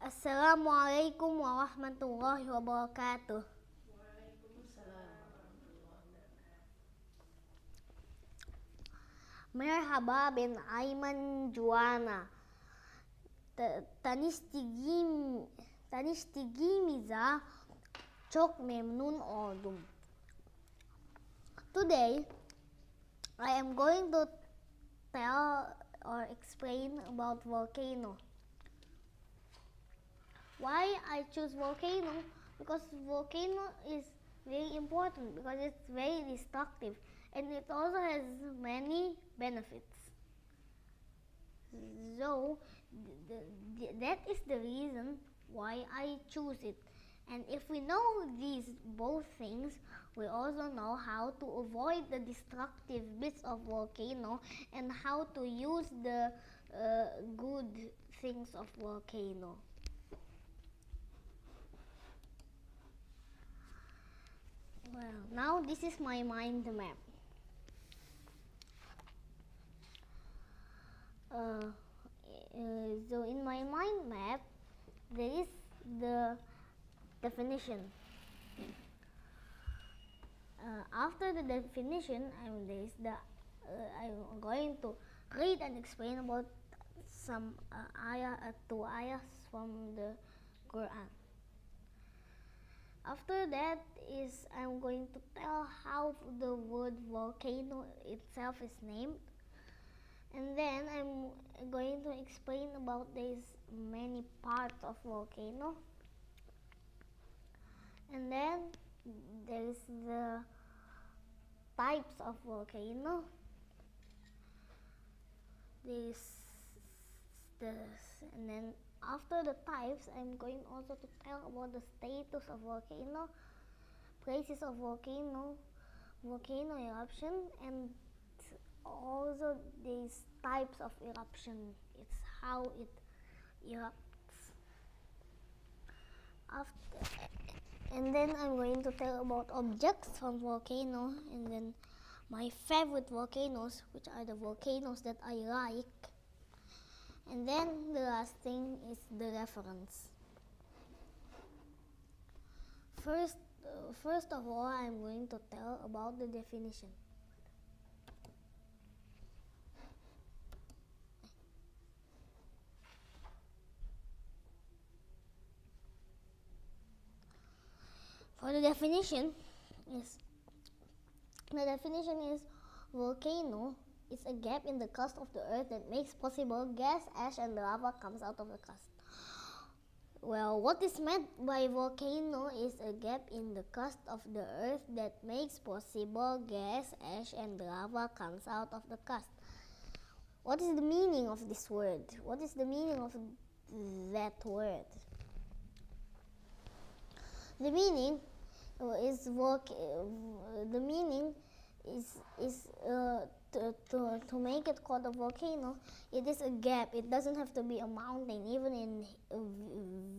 Assalamualaikum warahmatullahi wabarakatuh. Merhaba ben Ayman Juana. Tanıştığımıza çok memnun oldum. Today, I am going to tell or explain about volcano. Why I choose volcano? Because volcano is very important because it's very destructive and it also has many benefits. So that is the reason why I choose it. And if we know these both things, we also know how to avoid the destructive bits of volcano and how to use the good things of volcano. Well, now this is my mind map. So in my mind map, there is the definition. After the definition, I'm going to read and explain about some two ayahs from the Quran. After that is I'm going to tell how the word volcano itself is named, and then I'm going to explain about these many parts of volcano, and then there is the types of volcano. And then after the types, I'm going also to tell about the status of volcano, places of volcano eruption, and also these types of eruption. It's how it erupts. And then I'm going to tell about objects from volcano, and then my favorite volcanoes, which are the volcanoes that I like. And then the last thing is the reference. First of all, I'm going to tell about the definition. For the definition is volcano is a gap in the crust of the earth that makes possible gas, ash, and lava comes out of the crust. Well, what is meant by volcano is a gap in the crust of the earth that makes possible gas, ash, and lava comes out of the crust. What is the meaning of this word? What is the meaning of that word? The meaning is to make it called a volcano. It is a gap. It doesn't have to be a mountain. Even in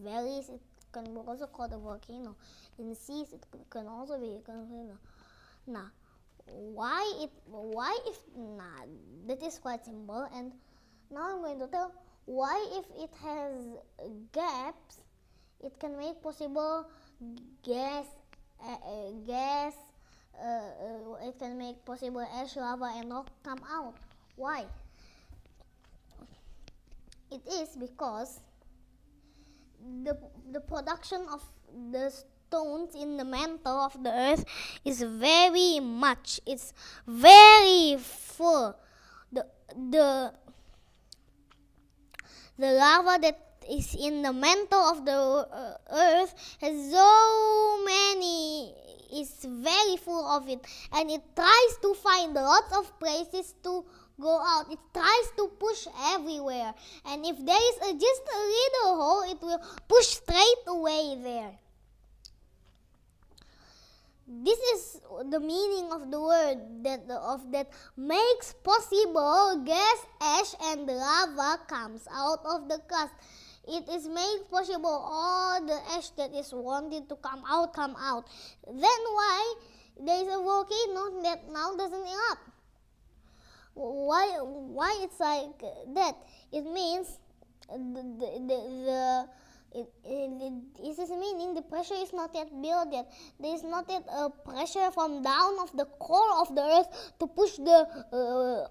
valleys, it can be also called a volcano. In seas, it can also be a volcano. Now, that is quite simple. And now I'm going to tell why, if it has gaps, it can make possible gas, it can make possible ash, lava, and rock come out. Why? It is because the production of the stones in the mantle of the earth is very much. It's very full. The lava that is in the mantle of the earth has is very full of it, and it tries to find lots of places to go out. It tries to push everywhere, and if there is just a little hole, it will push straight away there. This is the meaning of the word that makes possible gas, ash, and lava comes out of the crust. It is made possible all the ash that is wanted to come out. Then why there is a volcano that now doesn't erupt? Why it's like that? It means This is meaning the pressure is not yet built yet. There is not yet a pressure from down of the core of the earth to push the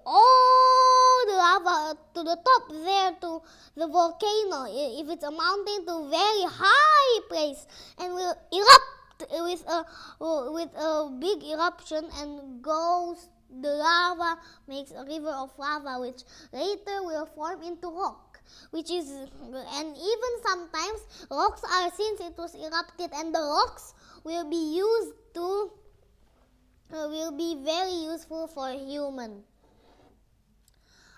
all the lava to the top there to the volcano. If it's a mountain, to very high place and will erupt with a big eruption and goes. The lava makes a river of lava, which later will form into rock. Which is, and even sometimes rocks are, since it was erupted, and the rocks will be used to will be very useful for human.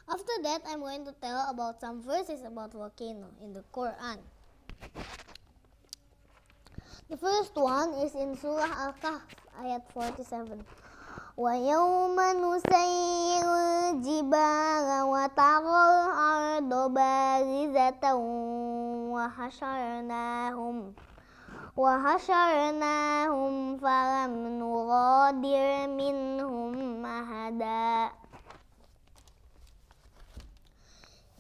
After that, I'm going to tell about some verses about volcano in the Quran. The first one is in Surah Al-Kahf, ayat 47. وَيَوْمَ نُسَيِّرُ الْجِبَالَ وَتَرَى الْأَرْضَ بَارِزَةً وَحَشَرْنَاهُمْ فَلَمْ نُغَادِرْ مِنْهُمْ أَحَدًا.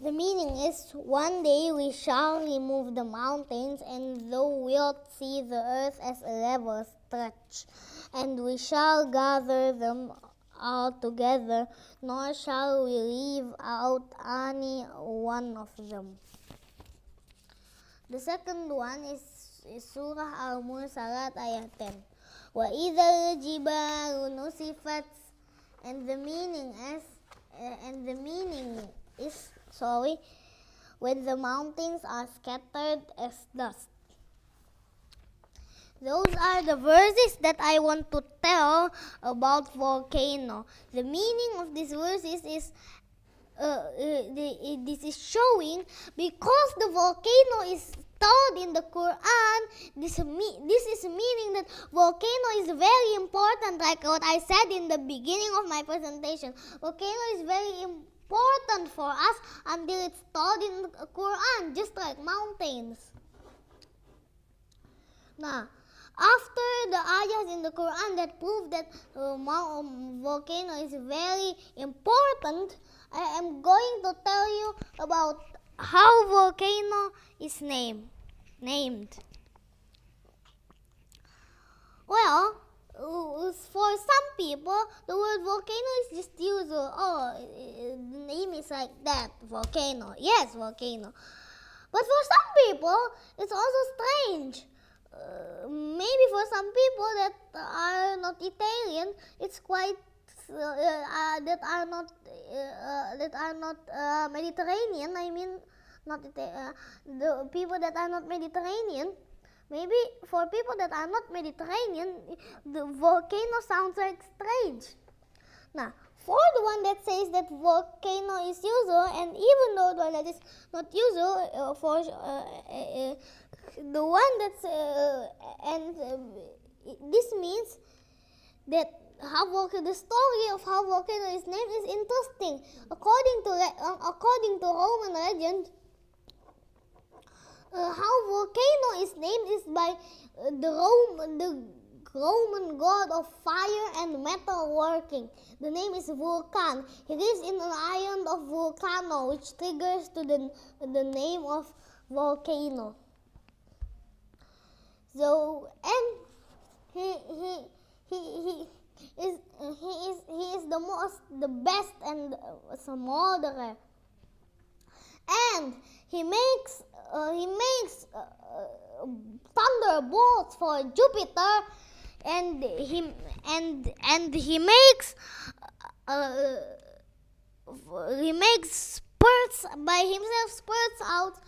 The meaning is, one day we shall remove the mountains, and thou wilt see the earth as a level stretch, and we shall gather them all together, nor shall we leave out any one of them. The second one is Surah Al-Mursalat ayat 10. وَإِذَا الْجِبَالُ نُسِفَتْ, and the meaning is when the mountains are scattered as dust. Those are the verses that I want to tell about volcano. The meaning of these verses is this is showing, because the volcano is told in the Quran, this is meaning that volcano is very important, like what I said in the beginning of my presentation. Volcano is very important for us until it's told in the Quran, just like mountains. Now, after the ayahs in the Quran that prove that volcano is very important, I am going to tell you about how volcano is named. Well, for some people, the word volcano is just usual. The name is like that, volcano. Yes, volcano. But for some people, it's also strange. Maybe for some people that are not Italian, it's quite that are not Mediterranean. I mean, the people that are not Mediterranean. Maybe for people that are not Mediterranean, the volcano sounds like strange. Now, for the one that says that volcano is usual, and even though the one that is not usual, the one that's this means that the story of how volcano is named is interesting. According to Roman legend, how volcano is named is by the Roman god of fire and metal working. The name is Vulcan. He lives in an island of Volcano, which triggers to the name of volcano. So, and he is the best and smolderer. And he makes thunderbolts for Jupiter, and he makes spurts by himself, spurts out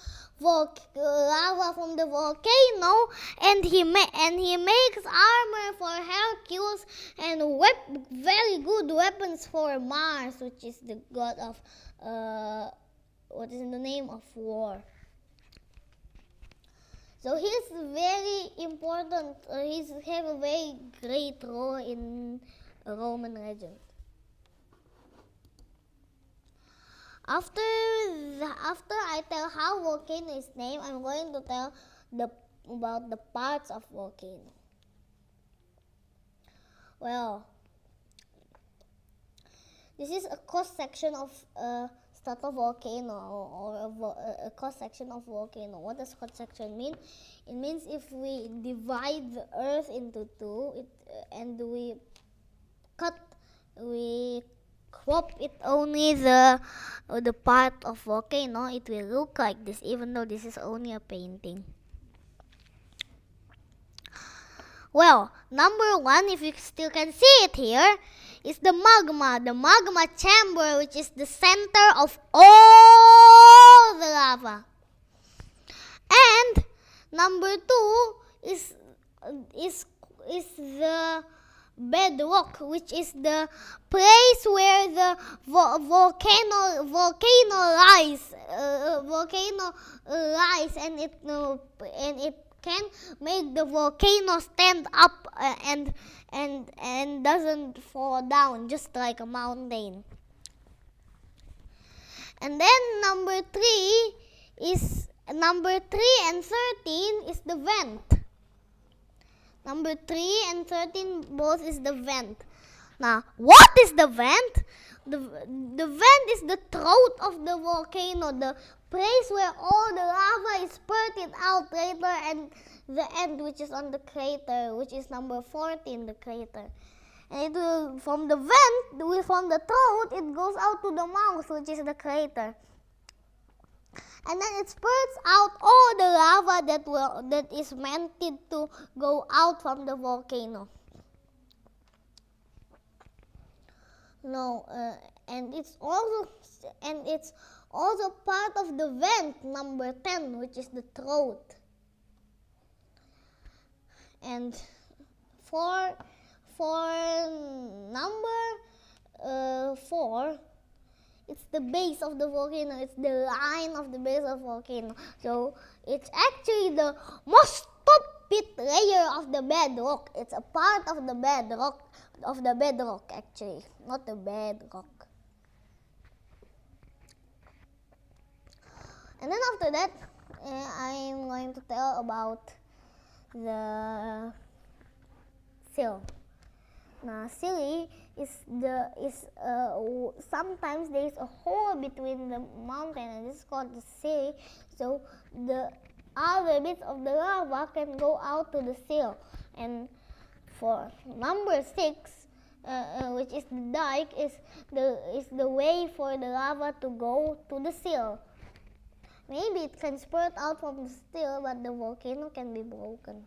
lava from the volcano, and he makes armor for Hercules and very good weapons for Mars, which is the god of what is in the name of war. So he's very important. He's have a very great role in Roman legend. After I tell how volcano is named, I'm going to tell about the parts of volcano. Well, this is a cross section of stratovolcano or a cross section of volcano. What does cross section mean? It means if we divide the earth into two, and we crop it only the part of volcano, it will look like this, even though this is only a painting. Well, number one, if you still can see it here, is the magma chamber, which is the center of all the lava. And number two is the bedrock, which is the place where the volcano lies, and it can make the volcano stand up and doesn't fall down, just like a mountain. And then number 3 and 13 is the vent. Number 3 and 13 both is the vent. Now, what is the vent? The vent is the throat of the volcano, the place where all the lava is spurted out later, and the end, which is on the crater, which is number 14, the crater. And it will, from the vent, from the throat, it goes out to the mouth, which is the crater. And then it spurts out all the lava that is meant to go out from the volcano. No, and it's also part of the vent, number 10, which is the throat. And for number 4, it's the base of the volcano. It's the line of the base of the volcano. So it's actually the most top bit layer of the bedrock. It's a part of the bedrock actually, not the bedrock. And then after that, I'm going to tell about the sill. Now, sill is sometimes there is a hole between the mountain, and this is called the sill. So the other bits of the lava can go out to the sill. And for number 6, which is the dike, is the way for the lava to go to the sill. Maybe it can spurt out from the sill, but the volcano can be broken.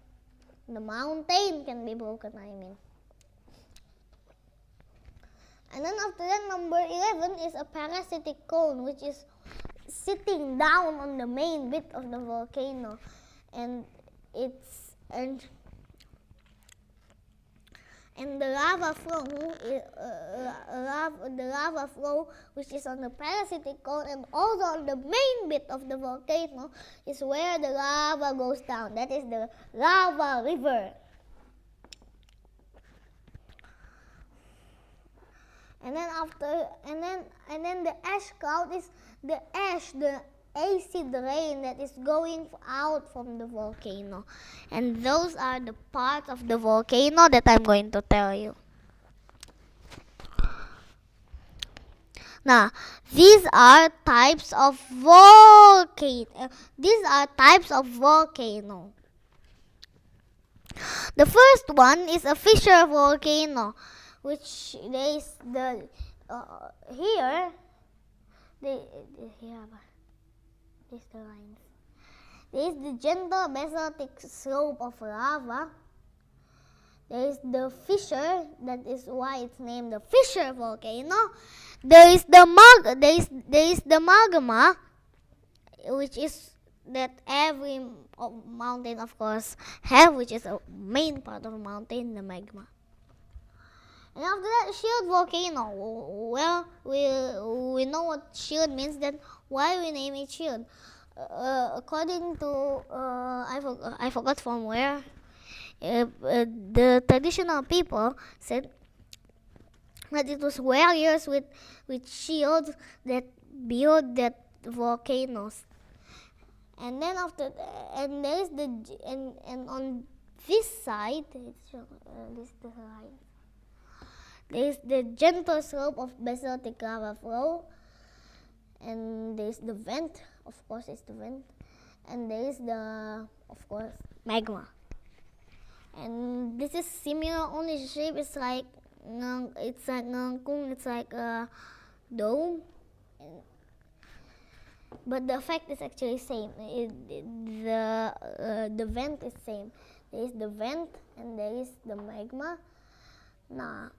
The mountain can be broken, I mean. And then after that, number 11 is a parasitic cone, which is sitting down on the main bit of the volcano, and the lava flow, which is on the parasitic cone and also on the main bit of the volcano, is where the lava goes down. That is the lava river. And then the ash cloud is the acid rain that is going out from the volcano. And those are the parts of the volcano that I'm going to tell you. Now, these are types of volcano. The first one is a fissure volcano, which there is the here is the lines. There is the gentle basaltic slope of lava. There is the fissure, that is why it's named the fissure volcano. There is the magma, which is that every mountain, of course, have, which is a main part of a mountain, the magma. And after that, shield volcano. Well, we know what shield means. Then why we name it shield? According to I forgot from where. The traditional people said that it was warriors with shields that built that volcanoes. And then after and there is and on this side, this is the line. There is the gentle slope of basaltic lava flow, and there's the vent, of course it's the vent, and there's the, of course, magma. And this is similar, only the shape is like it's like a dome, but the effect is actually same. The vent is same. There is the vent and there is the magma. Now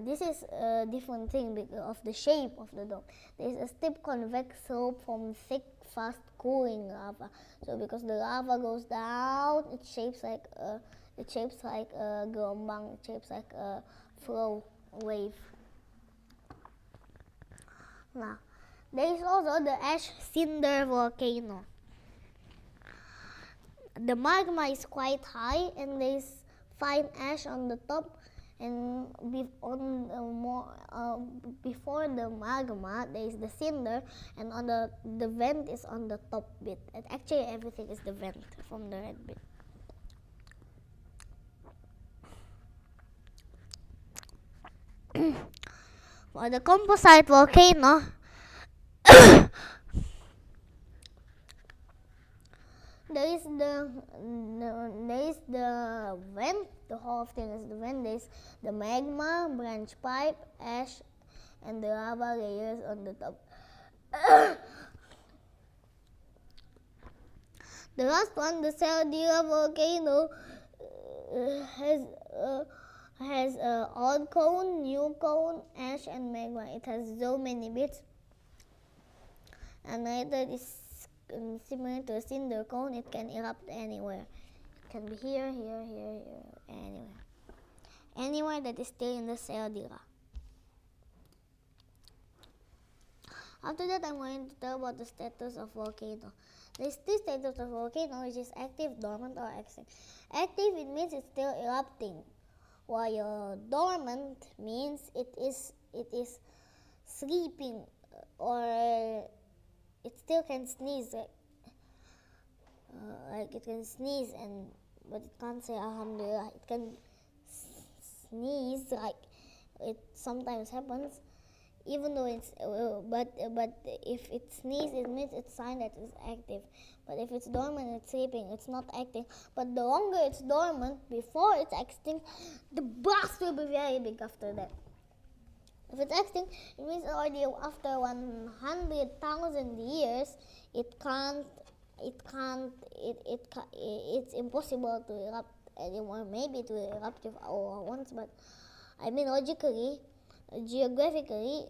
this is a different thing because of the shape of the dome. There is a steep convex slope from thick, fast cooling lava. So because the lava goes down, it shapes like a gelombang. It shapes like a flow wave. Now there is also the ash cinder volcano. The magma is quite high and there is fine ash on the top, and before the magma there is the cinder, and on the vent is on the top bit, and actually everything is the vent from the red bit. For the composite volcano, there is the vent. The whole thing is the vent. There is the magma, branch pipe, ash, and the lava layers on the top. The last one, the Caldera volcano, has old cone, new cone, ash, and magma. It has so many bits, and neither is similar to a cinder cone. It can erupt anywhere. It can be here, anywhere that is still in the caldera. After that, I'm going to tell about the status of volcano. There's two status of volcano, which is active, dormant, or extinct. Active, it means it's still erupting, while dormant means it is sleeping, or it still can sneeze, like it can sneeze, but it can't say Alhamdulillah. It can sneeze, like it sometimes happens, even though it's but if it sneezes, it means it's a sign that it's active. But if it's dormant, it's sleeping, it's not acting. But the longer it's dormant before it's extinct, the blast will be very big after that. If it's extinct, it means already after 100,000 years, it's impossible to erupt anymore. Maybe it will erupt once, but I mean logically, geographically,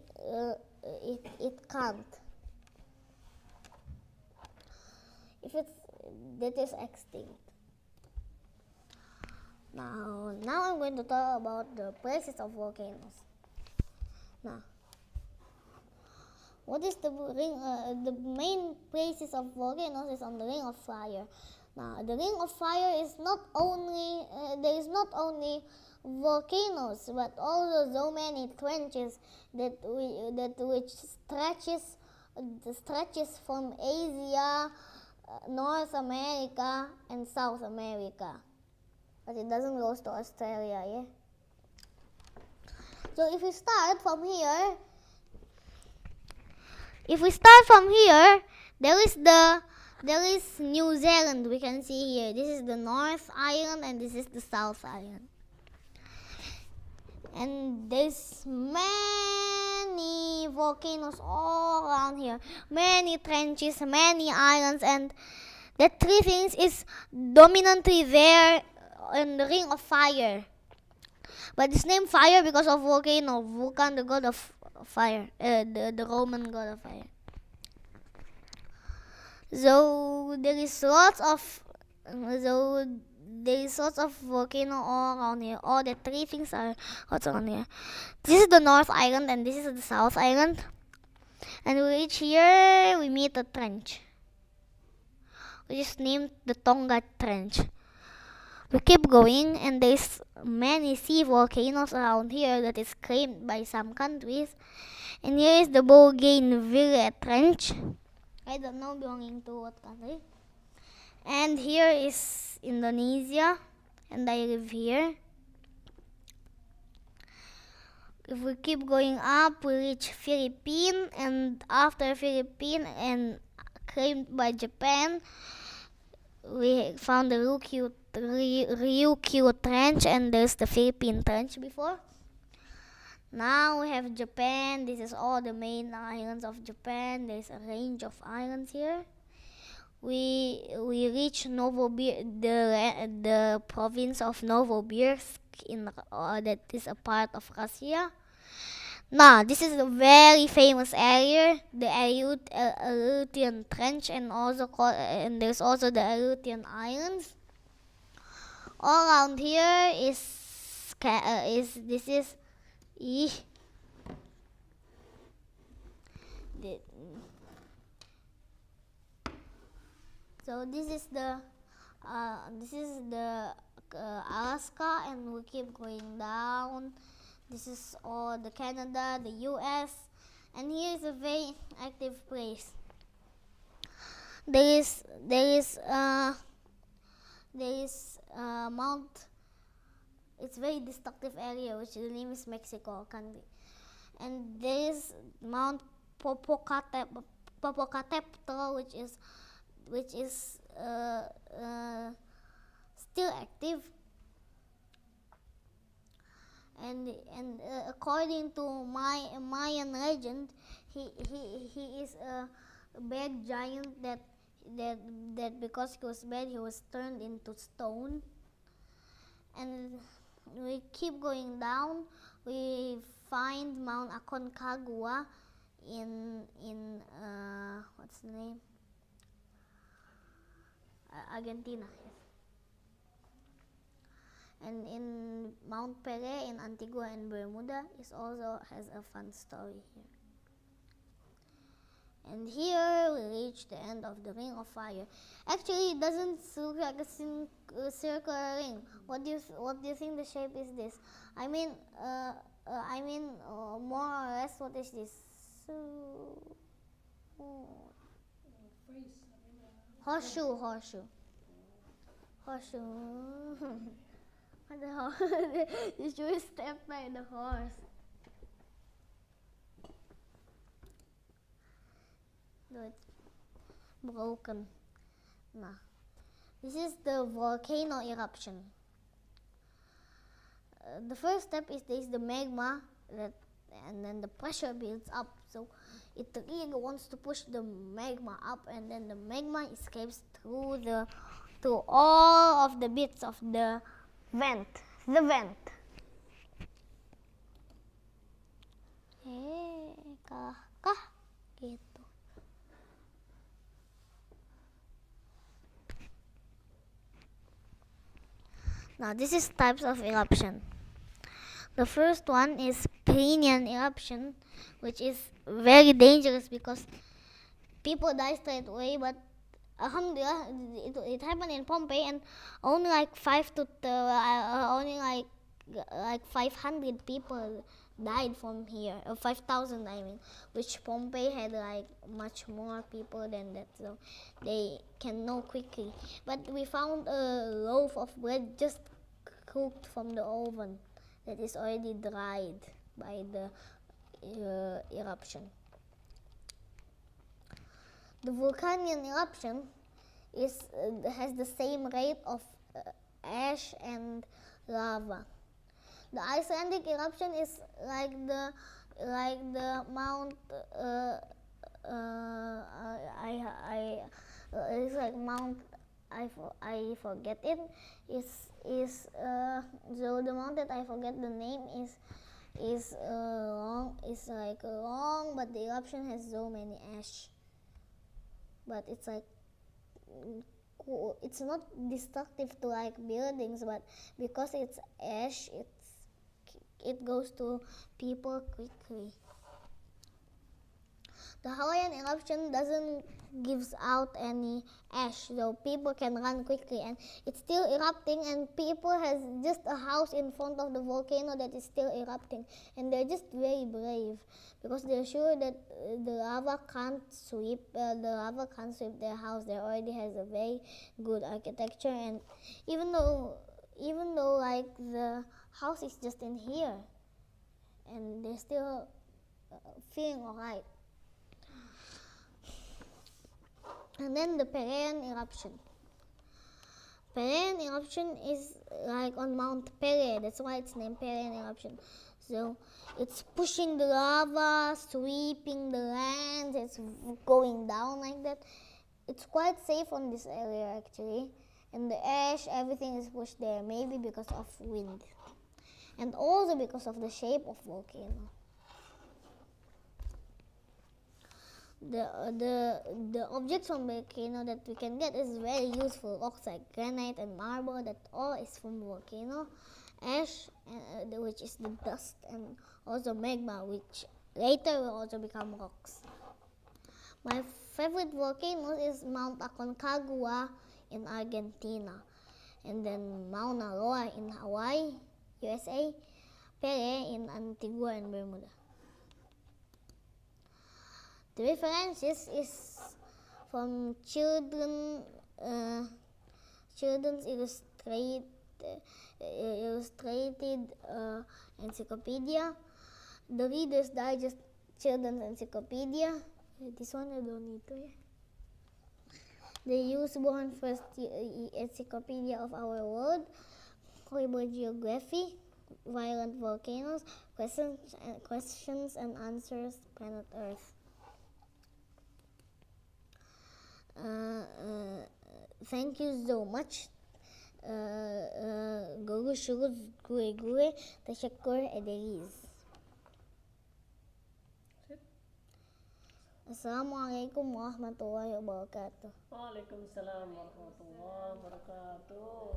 it can't. If that is extinct. Now I'm going to talk about the places of volcanoes. Now, what is the ring? The main places of volcanoes is on the Ring of Fire. Now, the Ring of Fire is not only there is not only volcanoes, but also so many trenches which stretches from Asia, North America, and South America. But it doesn't go to Australia, yeah. So if we start from here, there is New Zealand. We can see here. This is the North Island and this is the South Island. And there's many volcanoes all around here. Many trenches, many islands, and that three things is dominantly there in the Ring of Fire. But it's named Fire because of volcano, Vulcan, the god of fire, the Roman god of fire. So there is lots of volcano all around here. All the three things are also on here. This is the North Island and this is the South Island. And we reach here, we meet a trench, which is named the Tonga Trench. We keep going and there's many sea volcanoes around here that is claimed by some countries. And here is the Bougainville Trench. I don't know belonging to what country. And here is Indonesia, and I live here. if we keep going up, we reach Philippines, and after Philippines and claimed by Japan, we found the Ryukyu Trench, and there's the Philippine Trench before. Now we have Japan. This is all the main islands of Japan. There's a range of islands here. We reach the province of Novosibirsk that is a part of Russia. Now this is a very famous area, the Aleutian Trench, and and there's also the Aleutian Islands. All around here so this is the Alaska, and we keep going down. This is all the Canada, the US, and here is a very active place. There is Mount. It's very destructive area, which the name is Mexico country, and there is Mount Popocatépetl, which is still active, and according to Mayan legend, he is a bad giant that because he was bad, he was turned into stone. And we keep going down, we find Mount Aconcagua in what's the name? Argentina. Yes. And in Mount Pere in Antigua and Bermuda also has a fun story here. And here we reach the end of the Ring of Fire. Actually, it doesn't look like a circular ring. What do you think the shape is this? I mean, more or less, what is this? Horseshoe. What the hell? You should step by the horse. No, it's broken. Nah. This is the volcano eruption. The first step is there is the magma, and then the pressure builds up. So it really wants to push the magma up, and then the magma escapes through all of the bits of the vent. The vent. Gitu. Now this is types of eruption. The first one is Permian eruption, which is very dangerous because people die straight away. But alhamdulillah, it happened in Pompeii, and only like 500 people died from here, 5,000 I mean, which Pompeii had like much more people than that, so they can know quickly. But we found a loaf of bread just cooked from the oven that is already dried by the eruption. The Vulcanian eruption has the same rate of ash and lava. The Icelandic eruption is like the Mount. It's like Mount. I forget it. So the mount that I forget the name is long. It's like long, but the eruption has so many ash. But it's like it's not destructive to like buildings, but because it's ash, it goes to people quickly. The Hawaiian eruption doesn't gives out any ash, so people can run quickly, and it's still erupting, and people has just a house in front of the volcano that is still erupting, and they're just very brave because they're sure that the lava can't sweep their house. They already has a very good architecture, and even though like the house is just in here, and they're still feeling alright. And then the Perean eruption. Perean eruption is like on Mount Pere, that's why it's named Perean eruption. So it's pushing the lava, sweeping the land, it's going down like that. It's quite safe on this area actually. And the ash, everything is pushed there, maybe because of wind. And also because of the shape of volcano. The objects from volcano that we can get is very useful. Rocks like granite and marble, that all is from volcano. Ash, which is the dust, and also magma, which later will also become rocks. My favorite volcano is Mount Aconcagua in Argentina, and then Mauna Loa in Hawaii, USA, Pere in Antigua and Bermuda. The references is from children's illustrated encyclopedia, the Reader's Digest Children's Encyclopedia. This one I don't need to. The Usborne First Encyclopedia of Our World, Horrible Geography, Violent Volcanoes, Questions and Answers, Planet Earth. Thank you so much. Guru Shuruz Gure Tashakkur Ederiz. Assalamualaikum warahmatullahi wabarakatuh. Waalaikumsalam warahmatullahi wabarakatuh.